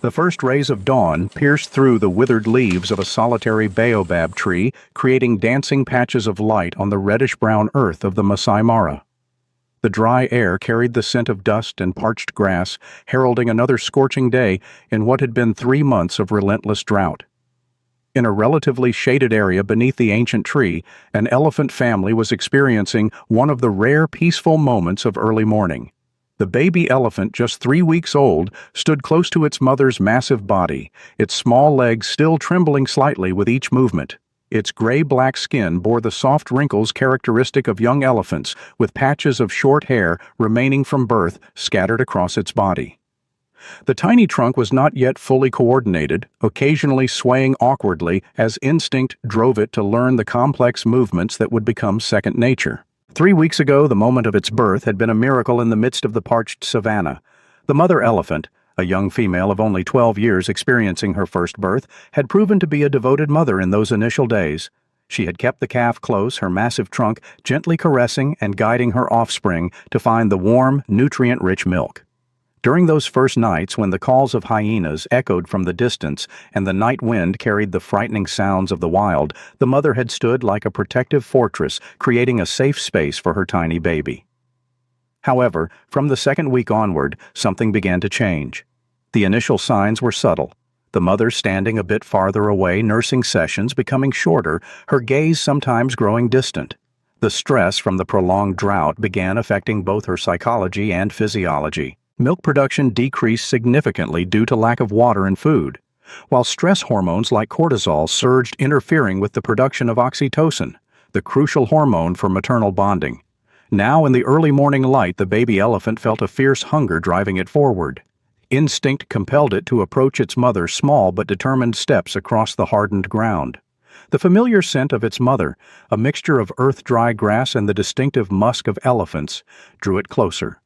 The first rays of dawn pierced through the withered leaves of a solitary baobab tree, creating dancing patches of light on the reddish-brown earth of the Masai Mara. The dry air carried the scent of dust and parched grass, heralding another scorching day in what had been 3 months of relentless drought. In a relatively shaded area beneath the ancient tree, an elephant family was experiencing one of the rare peaceful moments of early morning. The baby elephant, just 3 weeks old, stood close to its mother's massive body, its small legs still trembling slightly with each movement. Its gray-black skin bore the soft wrinkles characteristic of young elephants, with patches of short hair remaining from birth scattered across its body. The tiny trunk was not yet fully coordinated, occasionally swaying awkwardly as instinct drove it to learn the complex movements that would become second nature. 3 weeks ago, the moment of its birth had been a miracle in the midst of the parched savanna. The mother elephant, a young female of only 12 years experiencing her first birth, had proven to be a devoted mother in those initial days. She had kept the calf close, her massive trunk gently caressing and guiding her offspring to find the warm, nutrient-rich milk. During those first nights when the calls of hyenas echoed from the distance and the night wind carried the frightening sounds of the wild, the mother had stood like a protective fortress, creating a safe space for her tiny baby. However, from the second week onward, something began to change. The initial signs were subtle. The mother standing a bit farther away, nursing sessions becoming shorter, her gaze sometimes growing distant. The stress from the prolonged drought began affecting both her psychology and physiology. Milk production decreased significantly due to lack of water and food, while stress hormones like cortisol surged, interfering with the production of oxytocin, the crucial hormone for maternal bonding. Now, in the early morning light, the baby elephant felt a fierce hunger driving it forward. Instinct compelled it to approach its mother small but determined steps across the hardened ground. The familiar scent of its mother, a mixture of earth-dry grass and the distinctive musk of elephants, drew it closer.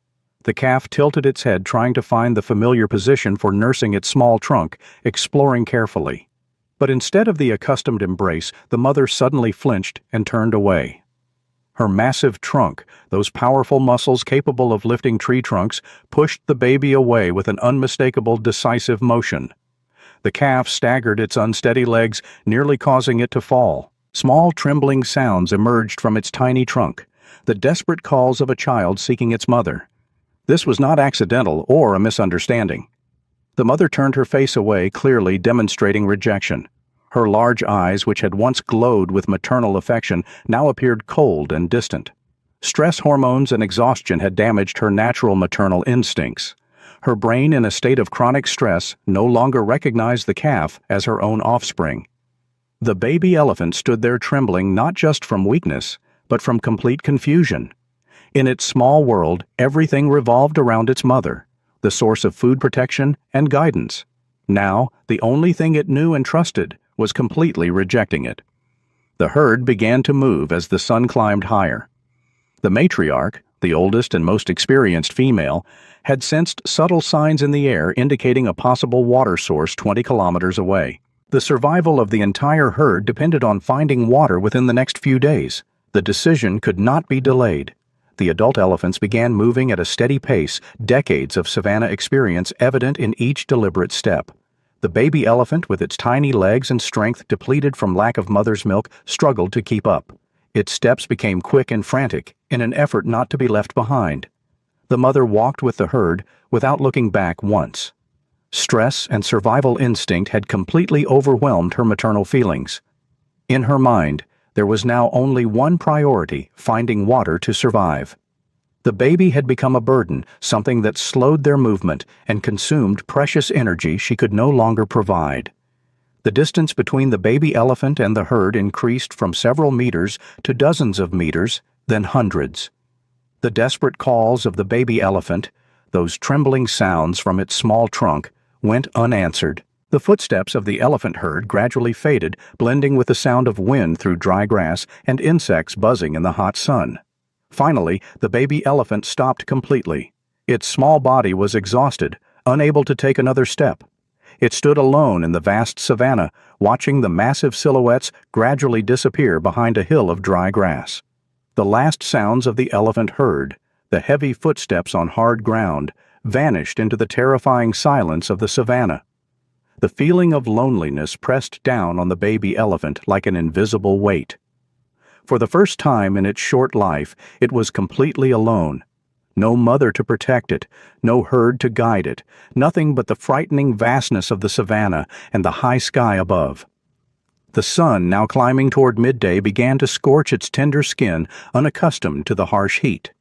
The calf tilted its head, trying to find the familiar position for nursing its small trunk, exploring carefully. But instead of the accustomed embrace, the mother suddenly flinched and turned away. Her massive trunk, those powerful muscles capable of lifting tree trunks, pushed the baby away with an unmistakable, decisive motion. The calf staggered its unsteady legs, nearly causing it to fall. Small trembling sounds emerged from its tiny trunk, the desperate calls of a child seeking its mother. This was not accidental or a misunderstanding. The mother turned her face away, clearly demonstrating rejection. Her large eyes, which had once glowed with maternal affection, now appeared cold and distant. Stress hormones and exhaustion had damaged her natural maternal instincts. Her brain, in a state of chronic stress, no longer recognized the calf as her own offspring. The baby elephant stood there trembling not just from weakness, but from complete confusion. In its small world, everything revolved around its mother, the source of food protection and guidance. Now, the only thing it knew and trusted was completely rejecting it. The herd began to move as the sun climbed higher. The matriarch, the oldest and most experienced female, had sensed subtle signs in the air indicating a possible water source 20 kilometers away. The survival of the entire herd depended on finding water within the next few days. The decision could not be delayed. The adult elephants began moving at a steady pace, decades of savanna experience evident in each deliberate step. The baby elephant, with its tiny legs and strength depleted from lack of mother's milk, struggled to keep up. Its steps became quick and frantic, in an effort not to be left behind. The mother walked with the herd without looking back once. Stress and survival instinct had completely overwhelmed her maternal feelings. In her mind, there was now only one priority: finding water to survive. The baby had become a burden, something that slowed their movement and consumed precious energy she could no longer provide. The distance between the baby elephant and the herd increased from several meters to dozens of meters, then hundreds. The desperate calls of the baby elephant, those trembling sounds from its small trunk, went unanswered. The footsteps of the elephant herd gradually faded, blending with the sound of wind through dry grass and insects buzzing in the hot sun. Finally, the baby elephant stopped completely. Its small body was exhausted, unable to take another step. It stood alone in the vast savanna, watching the massive silhouettes gradually disappear behind a hill of dry grass. The last sounds of the elephant herd, the heavy footsteps on hard ground, vanished into the terrifying silence of the savanna. The feeling of loneliness pressed down on the baby elephant like an invisible weight. For the first time in its short life, it was completely alone. No mother to protect it, no herd to guide it, nothing but the frightening vastness of the savanna and the high sky above. The sun, now climbing toward midday, began to scorch its tender skin, unaccustomed to the harsh heat.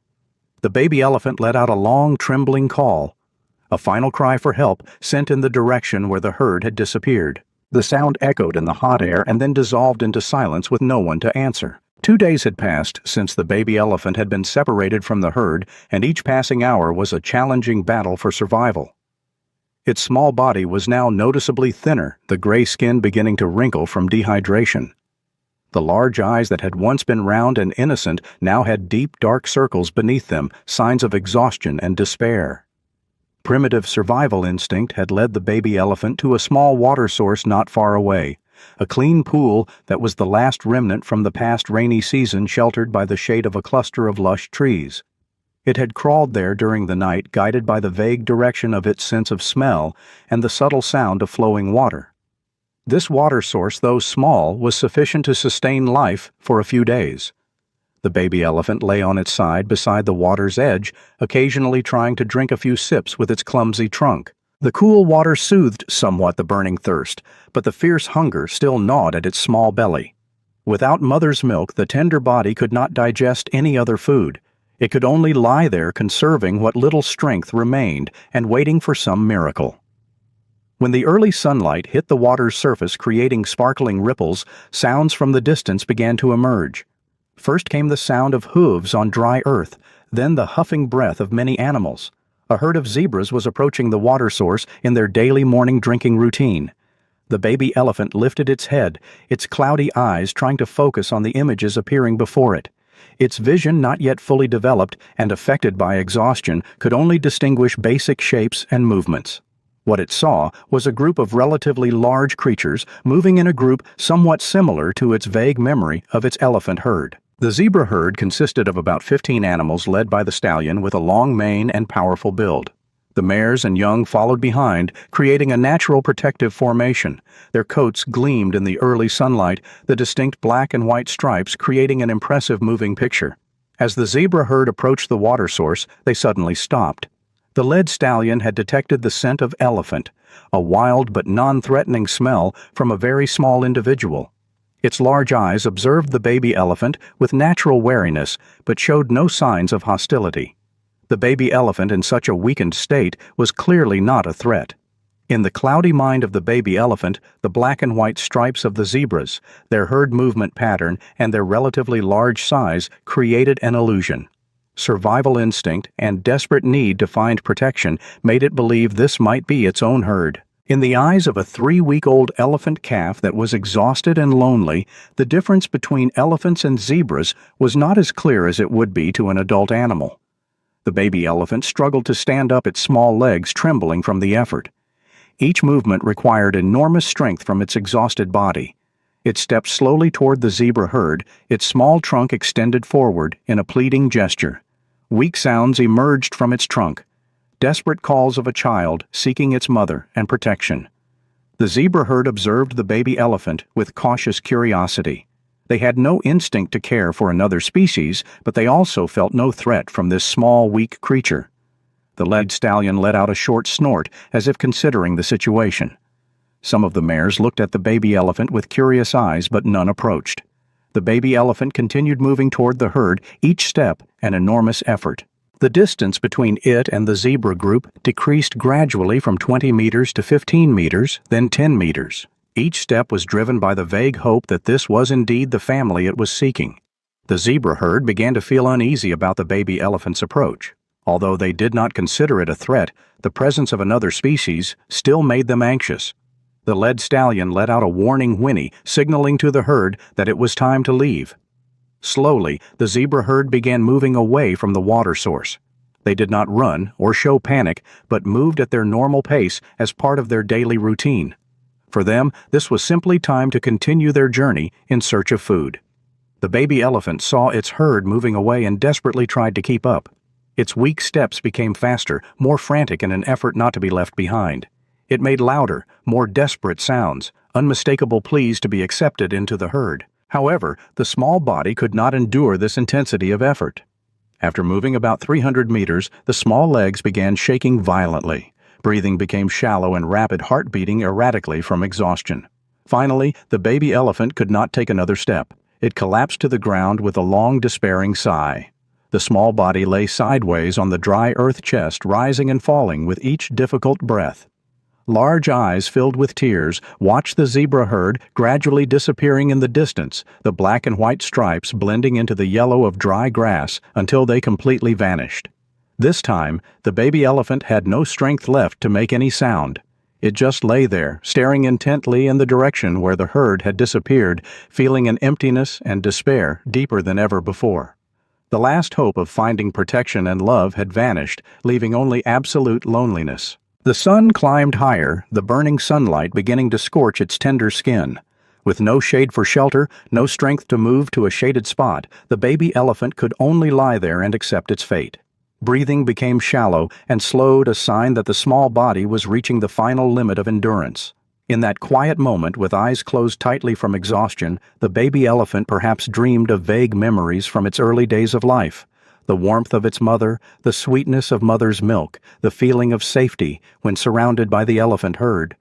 The baby elephant let out a long, trembling call, a final cry for help sent in the direction where the herd had disappeared. The sound echoed in the hot air and then dissolved into silence with no one to answer. 2 days had passed since the baby elephant had been separated from the herd, and each passing hour was a challenging battle for survival. Its small body was now noticeably thinner, the gray skin beginning to wrinkle from dehydration. The large eyes that had once been round and innocent now had deep, dark circles beneath them, signs of exhaustion and despair. Primitive survival instinct had led the baby elephant to a small water source not far away, a clean pool that was the last remnant from the past rainy season, sheltered by the shade of a cluster of lush trees. It had crawled there during the night, guided by the vague direction of its sense of smell and the subtle sound of flowing water. This water source, though small, was sufficient to sustain life for a few days. The baby elephant lay on its side beside the water's edge, occasionally trying to drink a few sips with its clumsy trunk. The cool water soothed somewhat the burning thirst, but the fierce hunger still gnawed at its small belly. Without mother's milk, the tender body could not digest any other food. It could only lie there, conserving what little strength remained and waiting for some miracle. When the early sunlight hit the water's surface, creating sparkling ripples, sounds from the distance began to emerge. First came the sound of hooves on dry earth, then the huffing breath of many animals. A herd of zebras was approaching the water source in their daily morning drinking routine. The baby elephant lifted its head, its cloudy eyes trying to focus on the images appearing before it. Its vision, not yet fully developed and affected by exhaustion, could only distinguish basic shapes and movements. What it saw was a group of relatively large creatures moving in a group somewhat similar to its vague memory of its elephant herd. The zebra herd consisted of about 15 animals led by the stallion with a long mane and powerful build. The mares and young followed behind, creating a natural protective formation. Their coats gleamed in the early sunlight, the distinct black and white stripes creating an impressive moving picture. As the zebra herd approached the water source, they suddenly stopped. The led stallion had detected the scent of elephant, a wild but non-threatening smell from a very small individual. Its large eyes observed the baby elephant with natural wariness, but showed no signs of hostility. The baby elephant, in such a weakened state, was clearly not a threat. In the cloudy mind of the baby elephant, the black and white stripes of the zebras, their herd movement pattern, and their relatively large size created an illusion. Survival instinct and desperate need to find protection made it believe this might be its own herd. In the eyes of a 3-week-old elephant calf that was exhausted and lonely, the difference between elephants and zebras was not as clear as it would be to an adult animal. The baby elephant struggled to stand up, its small legs trembling from the effort. Each movement required enormous strength from its exhausted body. It stepped slowly toward the zebra herd, its small trunk extended forward in a pleading gesture. Weak sounds emerged from its trunk, desperate calls of a child seeking its mother and protection. The zebra herd observed the baby elephant with cautious curiosity. They had no instinct to care for another species, but they also felt no threat from this small, weak creature. The led stallion let out a short snort, as if considering the situation. Some of the mares looked at the baby elephant with curious eyes, but none approached. The baby elephant continued moving toward the herd, each step an enormous effort. The distance between it and the zebra group decreased gradually from 20 meters to 15 meters, then 10 meters. Each step was driven by the vague hope that this was indeed the family it was seeking. The zebra herd began to feel uneasy about the baby elephant's approach. Although they did not consider it a threat, the presence of another species still made them anxious. The led stallion let out a warning whinny, signaling to the herd that it was time to leave. Slowly, the zebra herd began moving away from the water source. They did not run or show panic, but moved at their normal pace as part of their daily routine. For them, this was simply time to continue their journey in search of food. The baby elephant saw its herd moving away and desperately tried to keep up. Its weak steps became faster, more frantic in an effort not to be left behind. It made louder, more desperate sounds, unmistakable pleas to be accepted into the herd. However, the small body could not endure this intensity of effort. After moving about 300 meters, the small legs began shaking violently. Breathing became shallow and rapid, heart beating erratically from exhaustion. Finally, the baby elephant could not take another step. It collapsed to the ground with a long, despairing sigh. The small body lay sideways on the dry earth chest, rising and falling with each difficult breath. Large eyes filled with tears watched the zebra herd gradually disappearing in the distance, the black and white stripes blending into the yellow of dry grass until they completely vanished. This time, the baby elephant had no strength left to make any sound. It just lay there, staring intently in the direction where the herd had disappeared, feeling an emptiness and despair deeper than ever before. The last hope of finding protection and love had vanished, leaving only absolute loneliness. The sun climbed higher, the burning sunlight beginning to scorch its tender skin. With no shade for shelter, no strength to move to a shaded spot, the baby elephant could only lie there and accept its fate. Breathing became shallow and slowed, a sign that the small body was reaching the final limit of endurance. In that quiet moment, with eyes closed tightly from exhaustion, the baby elephant perhaps dreamed of vague memories from its early days of life. The warmth of its mother, the sweetness of mother's milk, the feeling of safety when surrounded by the elephant herd.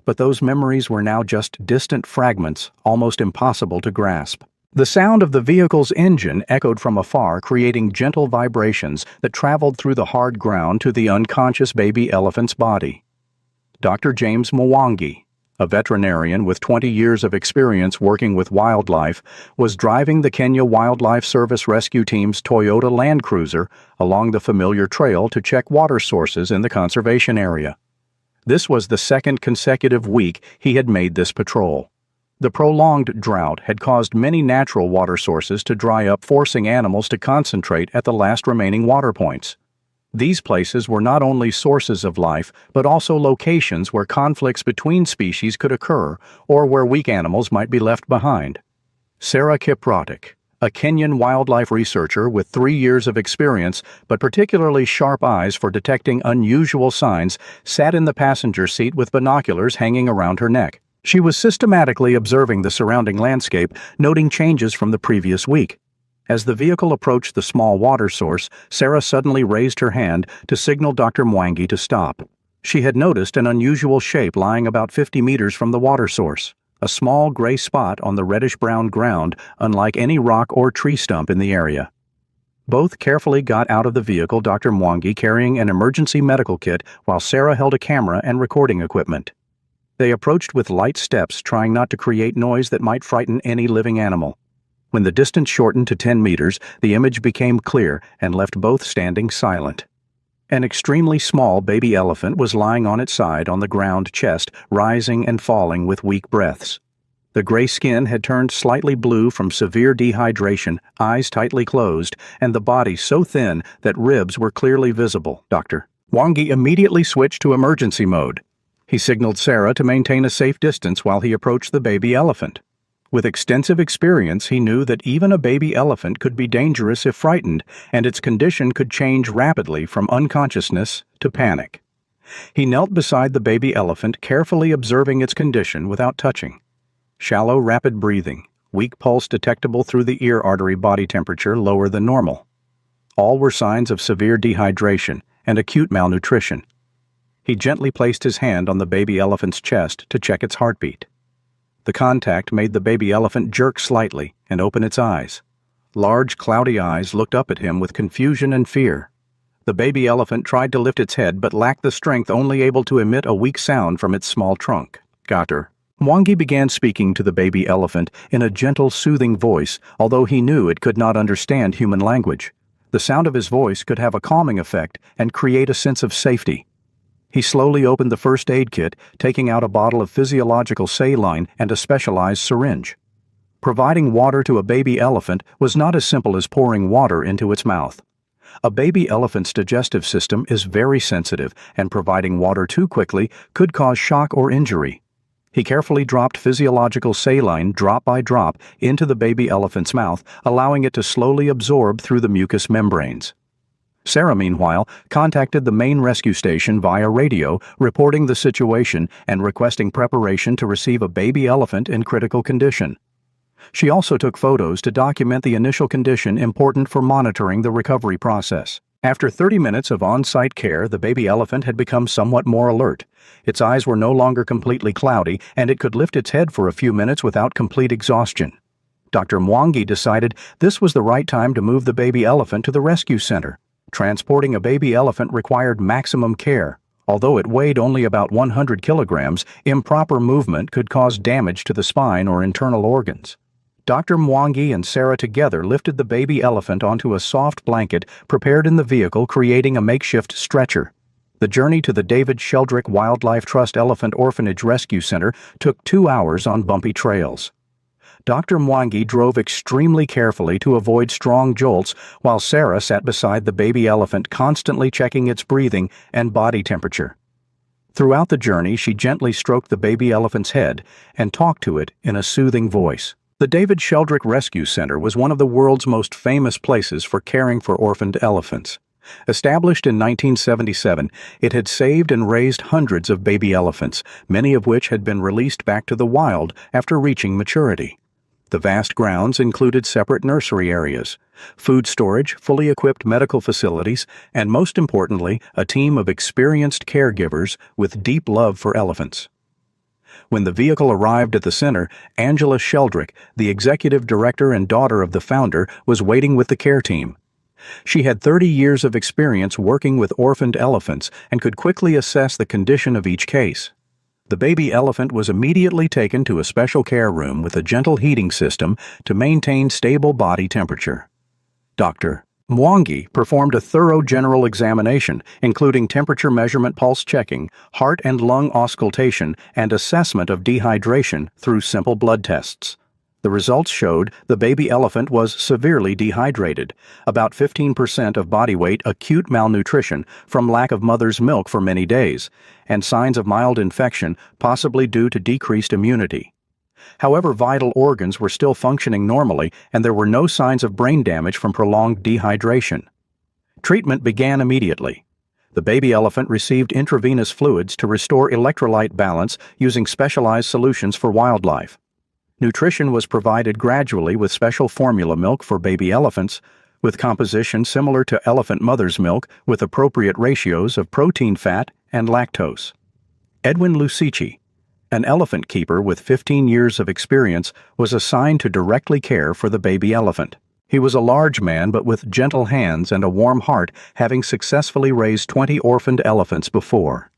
But those memories were now just distant fragments, almost impossible to grasp. The sound of the vehicle's engine echoed from afar, creating gentle vibrations that traveled through the hard ground to the unconscious baby elephant's body. Dr. James Mwangi, a veterinarian with 20 years of experience working with wildlife, was driving the Kenya Wildlife Service Rescue Team's Toyota Land Cruiser along the familiar trail to check water sources in the conservation area. This was the second consecutive week he had made this patrol. The prolonged drought had caused many natural water sources to dry up, forcing animals to concentrate at the last remaining water points. These places were not only sources of life, but also locations where conflicts between species could occur or where weak animals might be left behind. Sarah Kiprotich, a Kenyan wildlife researcher with 3 years of experience but particularly sharp eyes for detecting unusual signs, sat in the passenger seat with binoculars hanging around her neck. She was systematically observing the surrounding landscape, noting changes from the previous week. As the vehicle approached the small water source, Sarah suddenly raised her hand to signal Dr. Mwangi to stop. She had noticed an unusual shape lying about 50 meters from the water source, a small gray spot on the reddish-brown ground, unlike any rock or tree stump in the area. Both carefully got out of the vehicle, Dr. Mwangi carrying an emergency medical kit while Sarah held a camera and recording equipment. They approached with light steps, trying not to create noise that might frighten any living animal. When the distance shortened to 10 meters, the image became clear and left both standing silent. An extremely small baby elephant was lying on its side on the ground chest, rising and falling with weak breaths. The gray skin had turned slightly blue from severe dehydration, eyes tightly closed, and the body so thin that ribs were clearly visible. Dr. Mwangi immediately switched to emergency mode. He signaled Sarah to maintain a safe distance while he approached the baby elephant. With extensive experience, he knew that even a baby elephant could be dangerous if frightened, and its condition could change rapidly from unconsciousness to panic. He knelt beside the baby elephant, carefully observing its condition without touching. Shallow, rapid breathing, weak pulse detectable through the ear artery, body temperature lower than normal. All were signs of severe dehydration and acute malnutrition. He gently placed his hand on the baby elephant's chest to check its heartbeat. The contact made the baby elephant jerk slightly and open its eyes. Large, cloudy eyes looked up at him with confusion and fear. The baby elephant tried to lift its head but lacked the strength, only able to emit a weak sound from its small trunk. Dr. Mwangi began speaking to the baby elephant in a gentle, soothing voice, although he knew it could not understand human language. The sound of his voice could have a calming effect and create a sense of safety. He slowly opened the first aid kit, taking out a bottle of physiological saline and a specialized syringe. Providing water to a baby elephant was not as simple as pouring water into its mouth. A baby elephant's digestive system is very sensitive, and providing water too quickly could cause shock or injury. He carefully dropped physiological saline drop by drop into the baby elephant's mouth, allowing it to slowly absorb through the mucous membranes. Sarah, meanwhile, contacted the main rescue station via radio, reporting the situation and requesting preparation to receive a baby elephant in critical condition. She also took photos to document the initial condition important for monitoring the recovery process. After 30 minutes of on-site care, the baby elephant had become somewhat more alert. Its eyes were no longer completely cloudy, and it could lift its head for a few minutes without complete exhaustion. Dr. Mwangi decided this was the right time to move the baby elephant to the rescue center. Transporting a baby elephant required maximum care. Although it weighed only about 100 kilograms, improper movement could cause damage to the spine or internal organs. Dr. Mwangi and Sarah together lifted the baby elephant onto a soft blanket prepared in the vehicle, creating a makeshift stretcher. The journey to the David Sheldrick Wildlife Trust Elephant Orphanage Rescue Center took 2 hours on bumpy trails. Dr. Mwangi drove extremely carefully to avoid strong jolts, while Sarah sat beside the baby elephant, constantly checking its breathing and body temperature. Throughout the journey, she gently stroked the baby elephant's head and talked to it in a soothing voice. The David Sheldrick Rescue Center was one of the world's most famous places for caring for orphaned elephants. Established in 1977, it had saved and raised hundreds of baby elephants, many of which had been released back to the wild after reaching maturity. The vast grounds included separate nursery areas, food storage, fully equipped medical facilities, and most importantly, a team of experienced caregivers with deep love for elephants. When the vehicle arrived at the center, Angela Sheldrick, the executive director and daughter of the founder, was waiting with the care team. She had 30 years of experience working with orphaned elephants and could quickly assess the condition of each case. The baby elephant was immediately taken to a special care room with a gentle heating system to maintain stable body temperature. Dr. Mwangi performed a thorough general examination, including temperature measurement, pulse checking, heart and lung auscultation, and assessment of dehydration through simple blood tests. The results showed the baby elephant was severely dehydrated, about 15% of body weight, acute malnutrition from lack of mother's milk for many days, and signs of mild infection, possibly due to decreased immunity. However, vital organs were still functioning normally, and there were no signs of brain damage from prolonged dehydration. Treatment began immediately. The baby elephant received intravenous fluids to restore electrolyte balance using specialized solutions for wildlife. Nutrition was provided gradually with special formula milk for baby elephants, with composition similar to elephant mother's milk with appropriate ratios of protein, fat, and lactose. Edwin Lucici, an elephant keeper with 15 years of experience, was assigned to directly care for the baby elephant. He was a large man but with gentle hands and a warm heart, having successfully raised 20 orphaned elephants before.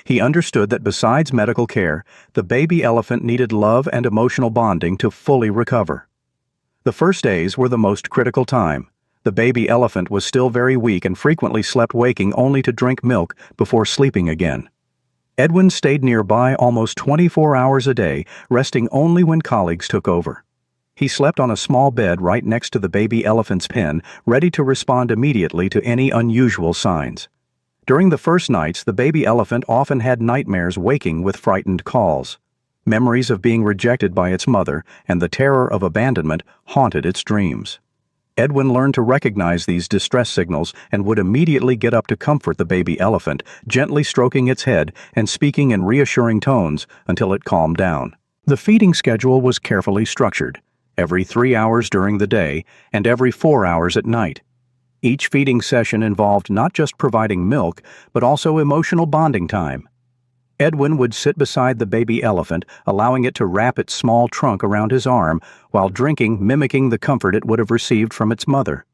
He understood that besides medical care, the baby elephant needed love and emotional bonding to fully recover. The first days were the most critical time. The baby elephant was still very weak and frequently slept waking only to drink milk before sleeping again. Edwin stayed nearby almost 24 hours a day, resting only when colleagues took over. He slept on a small bed right next to the baby elephant's pen, ready to respond immediately to any unusual signs. During the first nights, the baby elephant often had nightmares, waking with frightened calls. Memories of being rejected by its mother and the terror of abandonment haunted its dreams. Edwin learned to recognize these distress signals and would immediately get up to comfort the baby elephant, gently stroking its head and speaking in reassuring tones until it calmed down. The feeding schedule was carefully structured, every 3 hours during the day and every 4 hours at night. Each feeding session involved not just providing milk, but also emotional bonding time. Edwin would sit beside the baby elephant, allowing it to wrap its small trunk around his arm while drinking, mimicking the comfort it would have received from its mother.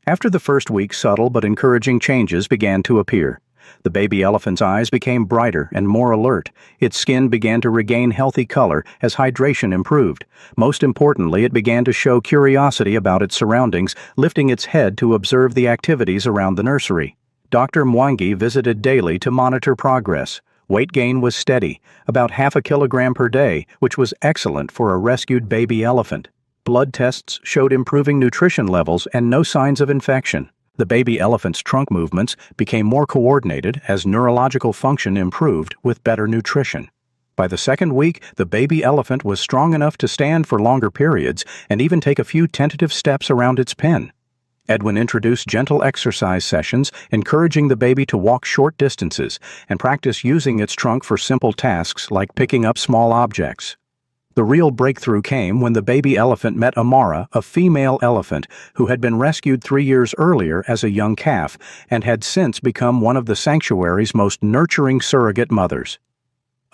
After the first week, subtle but encouraging changes began to appear. The baby elephant's eyes became brighter and more alert. Its skin began to regain healthy color as hydration improved. Most importantly, it began to show curiosity about its surroundings, lifting its head to observe the activities around the nursery. Dr. Mwangi visited daily to monitor progress. Weight gain was steady, about half a kilogram per day, which was excellent for a rescued baby elephant. Blood tests showed improving nutrition levels and no signs of infection. The baby elephant's trunk movements became more coordinated as neurological function improved with better nutrition. By the second week, the baby elephant was strong enough to stand for longer periods and even take a few tentative steps around its pen. Edwin introduced gentle exercise sessions, encouraging the baby to walk short distances and practice using its trunk for simple tasks like picking up small objects. The real breakthrough came when the baby elephant met Amara, a female elephant who had been rescued 3 years earlier as a young calf and had since become one of the sanctuary's most nurturing surrogate mothers.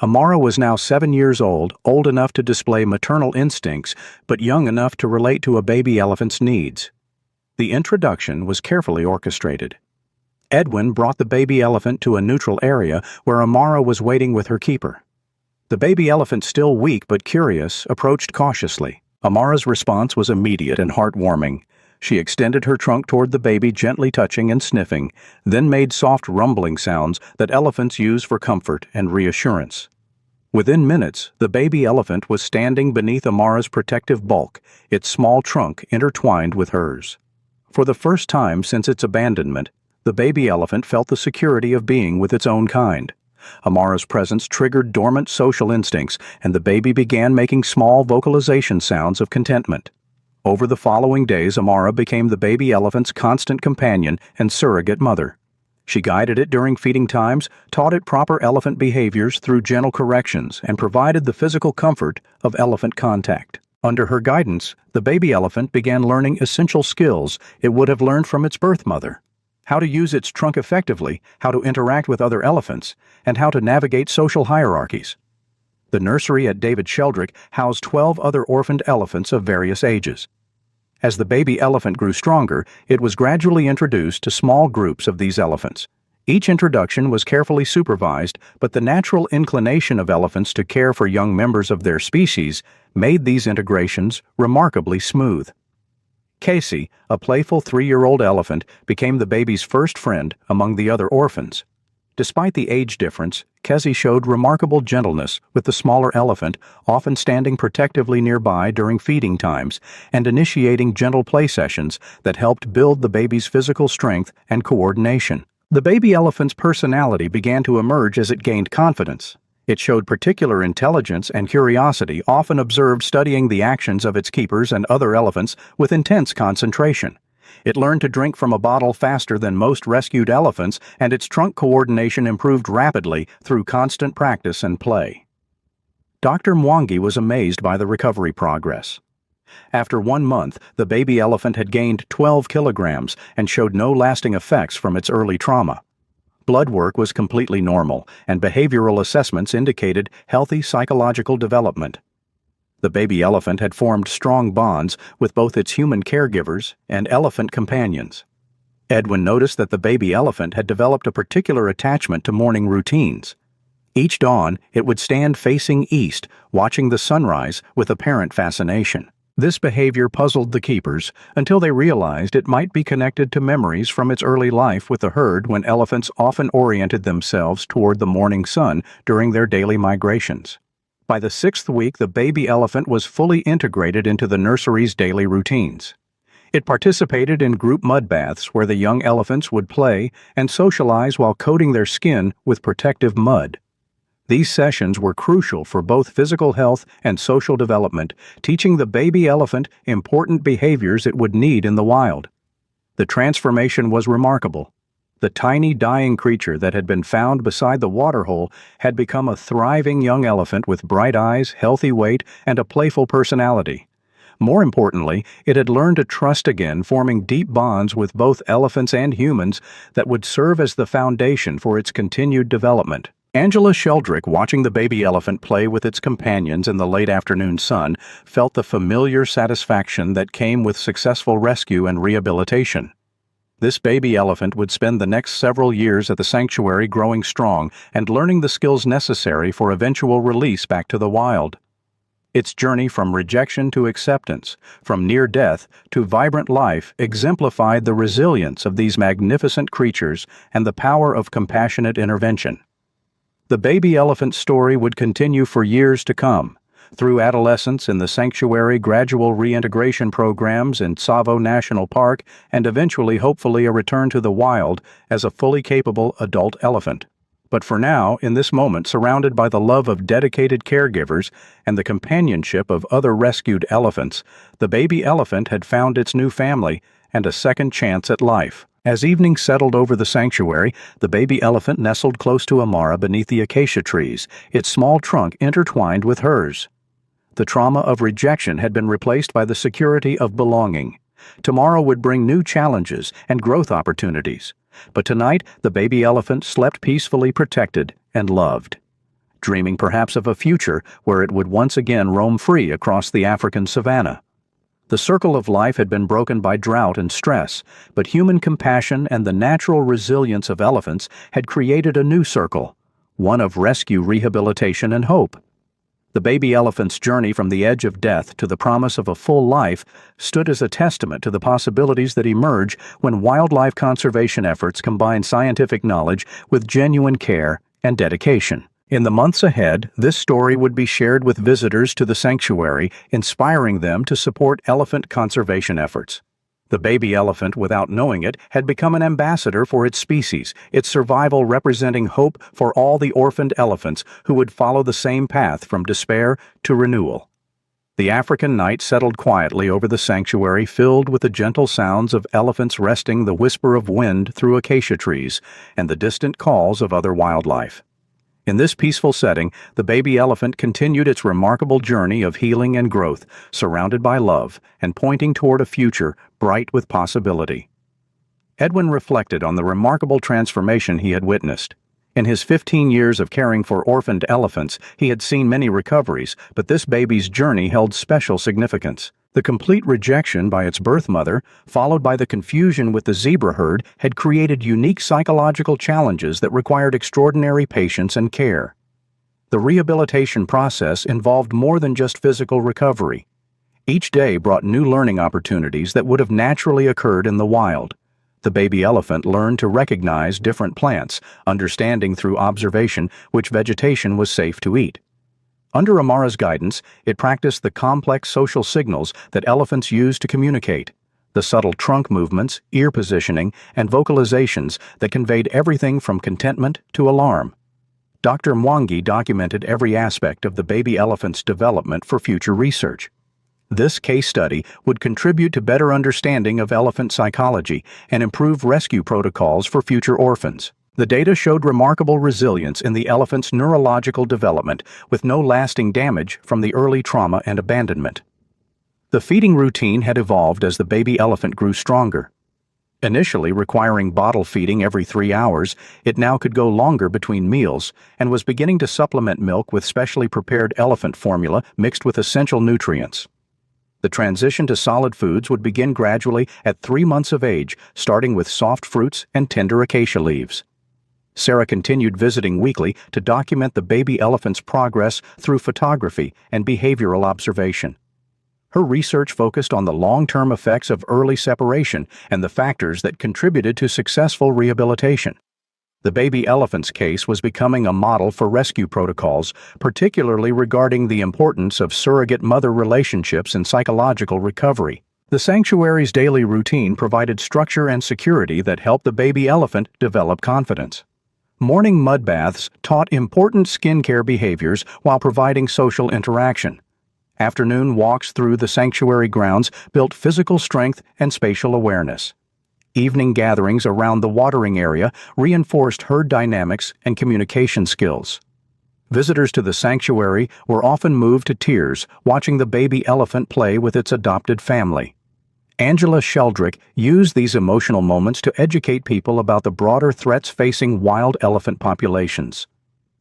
Amara was now 7 years old enough to display maternal instincts, but young enough to relate to a baby elephant's needs. The introduction was carefully orchestrated. Edwin brought the baby elephant to a neutral area where Amara was waiting with her keeper. The baby elephant, still weak but curious, approached cautiously. Amara's response was immediate and heartwarming. She extended her trunk toward the baby, gently touching and sniffing, then made soft rumbling sounds that elephants use for comfort and reassurance. Within minutes, the baby elephant was standing beneath Amara's protective bulk, its small trunk intertwined with hers. For the first time since its abandonment, the baby elephant felt the security of being with its own kind. Amara's presence triggered dormant social instincts, and the baby began making small vocalization sounds of contentment. Over the following days, Amara became the baby elephant's constant companion and surrogate mother. She guided it during feeding times, taught it proper elephant behaviors through gentle corrections, and provided the physical comfort of elephant contact. Under her guidance, the baby elephant began learning essential skills it would have learned from its birth mother: how to use its trunk effectively, how to interact with other elephants, and how to navigate social hierarchies. The nursery at David Sheldrick housed 12 other orphaned elephants of various ages. As the baby elephant grew stronger, it was gradually introduced to small groups of these elephants. Each introduction was carefully supervised, but the natural inclination of elephants to care for young members of their species made these integrations remarkably smooth. Casey, a playful 3-year-old elephant, became the baby's first friend among the other orphans. Despite the age difference, Casey showed remarkable gentleness with the smaller elephant, often standing protectively nearby during feeding times and initiating gentle play sessions that helped build the baby's physical strength and coordination. The baby elephant's personality began to emerge as it gained confidence. It showed particular intelligence and curiosity, often observed studying the actions of its keepers and other elephants with intense concentration. It learned to drink from a bottle faster than most rescued elephants, and its trunk coordination improved rapidly through constant practice and play. Dr. Mwangi was amazed by the recovery progress. After 1 month, the baby elephant had gained 12 kilograms and showed no lasting effects from its early trauma. Blood work was completely normal, and behavioral assessments indicated healthy psychological development. The baby elephant had formed strong bonds with both its human caregivers and elephant companions. Edwin noticed that the baby elephant had developed a particular attachment to morning routines. Each dawn, it would stand facing east, watching the sunrise with apparent fascination. This behavior puzzled the keepers until they realized it might be connected to memories from its early life with the herd, when elephants often oriented themselves toward the morning sun during their daily migrations. By the 6th week, the baby elephant was fully integrated into the nursery's daily routines. It participated in group mud baths where the young elephants would play and socialize while coating their skin with protective mud. These sessions were crucial for both physical health and social development, teaching the baby elephant important behaviors it would need in the wild. The transformation was remarkable. The tiny dying creature that had been found beside the waterhole had become a thriving young elephant with bright eyes, healthy weight, and a playful personality. More importantly, it had learned to trust again, forming deep bonds with both elephants and humans that would serve as the foundation for its continued development. Angela Sheldrick, watching the baby elephant play with its companions in the late afternoon sun, felt the familiar satisfaction that came with successful rescue and rehabilitation. This baby elephant would spend the next several years at the sanctuary growing strong and learning the skills necessary for eventual release back to the wild. Its journey from rejection to acceptance, from near death to vibrant life, exemplified the resilience of these magnificent creatures and the power of compassionate intervention. The baby elephant story would continue for years to come, through adolescence in the sanctuary, gradual reintegration programs in Tsavo National Park, and eventually, hopefully, a return to the wild as a fully capable adult elephant. But for now, in this moment, surrounded by the love of dedicated caregivers and the companionship of other rescued elephants, the baby elephant had found its new family and a second chance at life. As evening settled over the sanctuary, the baby elephant nestled close to Amara beneath the acacia trees, its small trunk intertwined with hers. The trauma of rejection had been replaced by the security of belonging. Tomorrow would bring new challenges and growth opportunities, but tonight the baby elephant slept peacefully protected and loved, dreaming perhaps of a future where it would once again roam free across the African savanna. The circle of life had been broken by drought and stress, but human compassion and the natural resilience of elephants had created a new circle, one of rescue, rehabilitation, and hope. The baby elephant's journey from the edge of death to the promise of a full life stood as a testament to the possibilities that emerge when wildlife conservation efforts combine scientific knowledge with genuine care and dedication. In the months ahead, this story would be shared with visitors to the sanctuary, inspiring them to support elephant conservation efforts. The baby elephant, without knowing it, had become an ambassador for its species, its survival representing hope for all the orphaned elephants who would follow the same path from despair to renewal. The African night settled quietly over the sanctuary, filled with the gentle sounds of elephants resting, the whisper of wind through acacia trees, and the distant calls of other wildlife. In this peaceful setting, the baby elephant continued its remarkable journey of healing and growth, surrounded by love and pointing toward a future bright with possibility. Edwin reflected on the remarkable transformation he had witnessed. In his 15 years of caring for orphaned elephants, he had seen many recoveries, but this baby's journey held special significance. The complete rejection by its birth mother, followed by the confusion with the zebra herd, had created unique psychological challenges that required extraordinary patience and care. The rehabilitation process involved more than just physical recovery. Each day brought new learning opportunities that would have naturally occurred in the wild. The baby elephant learned to recognize different plants, understanding through observation which vegetation was safe to eat. Under Amara's guidance, it practiced the complex social signals that elephants use to communicate, the subtle trunk movements, ear positioning, and vocalizations that conveyed everything from contentment to alarm. Dr. Mwangi documented every aspect of the baby elephant's development for future research. This case study would contribute to better understanding of elephant psychology and improve rescue protocols for future orphans. The data showed remarkable resilience in the elephant's neurological development, with no lasting damage from the early trauma and abandonment. The feeding routine had evolved as the baby elephant grew stronger. Initially requiring bottle feeding every 3 hours, it now could go longer between meals and was beginning to supplement milk with specially prepared elephant formula mixed with essential nutrients. The transition to solid foods would begin gradually at 3 months of age, starting with soft fruits and tender acacia leaves. Sarah continued visiting weekly to document the baby elephant's progress through photography and behavioral observation. Her research focused on the long-term effects of early separation and the factors that contributed to successful rehabilitation. The baby elephant's case was becoming a model for rescue protocols, particularly regarding the importance of surrogate mother relationships in psychological recovery. The sanctuary's daily routine provided structure and security that helped the baby elephant develop confidence. Morning mud baths taught important skincare behaviors while providing social interaction. Afternoon walks through the sanctuary grounds built physical strength and spatial awareness. Evening gatherings around the watering area reinforced herd dynamics and communication skills. Visitors to the sanctuary were often moved to tears watching the baby elephant play with its adopted family. Angela Sheldrick used these emotional moments to educate people about the broader threats facing wild elephant populations.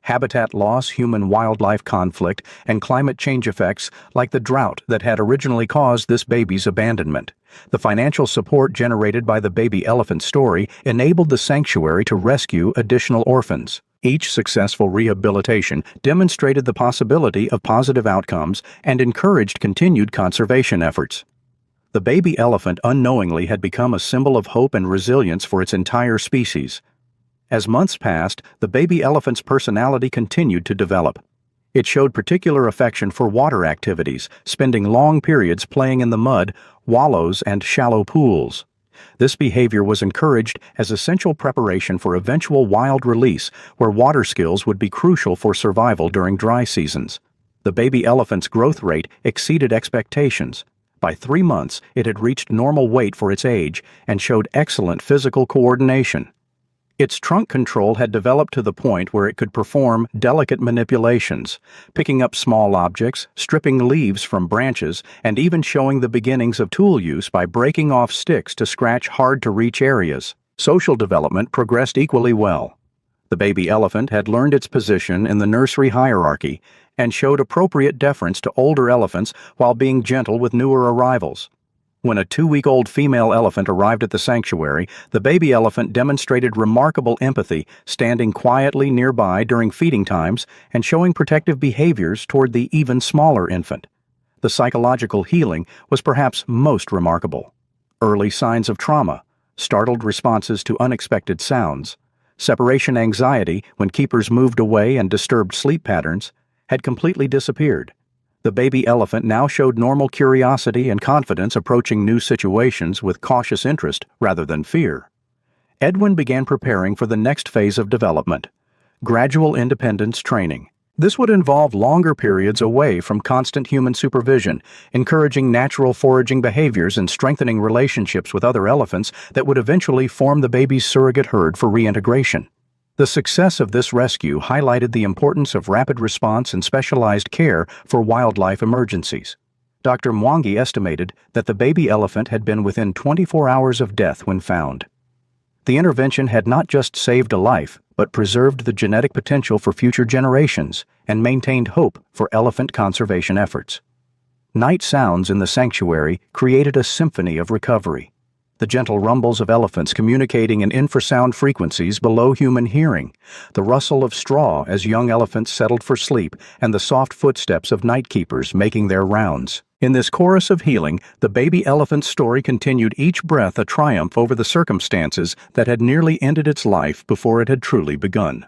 Habitat loss, human-wildlife conflict, and climate change effects like the drought that had originally caused this baby's abandonment. The financial support generated by the baby elephant story enabled the sanctuary to rescue additional orphans. Each successful rehabilitation demonstrated the possibility of positive outcomes and encouraged continued conservation efforts. The baby elephant unknowingly had become a symbol of hope and resilience for its entire species. As months passed, the baby elephant's personality continued to develop. It showed particular affection for water activities, spending long periods playing in the mud, wallows, and shallow pools. This behavior was encouraged as essential preparation for eventual wild release, where water skills would be crucial for survival during dry seasons. The baby elephant's growth rate exceeded expectations, By 3 months, it had reached normal weight for its age and showed excellent physical coordination. Its trunk control had developed to the point where it could perform delicate manipulations, picking up small objects, stripping leaves from branches, and even showing the beginnings of tool use by breaking off sticks to scratch hard-to-reach areas. Social development progressed equally well. The baby elephant had learned its position in the nursery hierarchy and showed appropriate deference to older elephants while being gentle with newer arrivals. When a 2-week-old female elephant arrived at the sanctuary, the baby elephant demonstrated remarkable empathy, standing quietly nearby during feeding times and showing protective behaviors toward the even smaller infant. The psychological healing was perhaps most remarkable. Early signs of trauma, startled responses to unexpected sounds, separation anxiety when keepers moved away and disturbed sleep patterns, had completely disappeared. The baby elephant now showed normal curiosity and confidence, approaching new situations with cautious interest rather than fear. Edwin began preparing for the next phase of development: gradual independence training. This would involve longer periods away from constant human supervision, encouraging natural foraging behaviors and strengthening relationships with other elephants that would eventually form the baby's surrogate herd for reintegration. The success of this rescue highlighted the importance of rapid response and specialized care for wildlife emergencies. Dr. Mwangi estimated that the baby elephant had been within 24 hours of death when found. The intervention had not just saved a life, but preserved the genetic potential for future generations and maintained hope for elephant conservation efforts. Night sounds in the sanctuary created a symphony of recovery. The gentle rumbles of elephants communicating in infrasound frequencies below human hearing, the rustle of straw as young elephants settled for sleep, and the soft footsteps of night keepers making their rounds. In this chorus of healing, the baby elephant's story continued, each breath a triumph over the circumstances that had nearly ended its life before it had truly begun.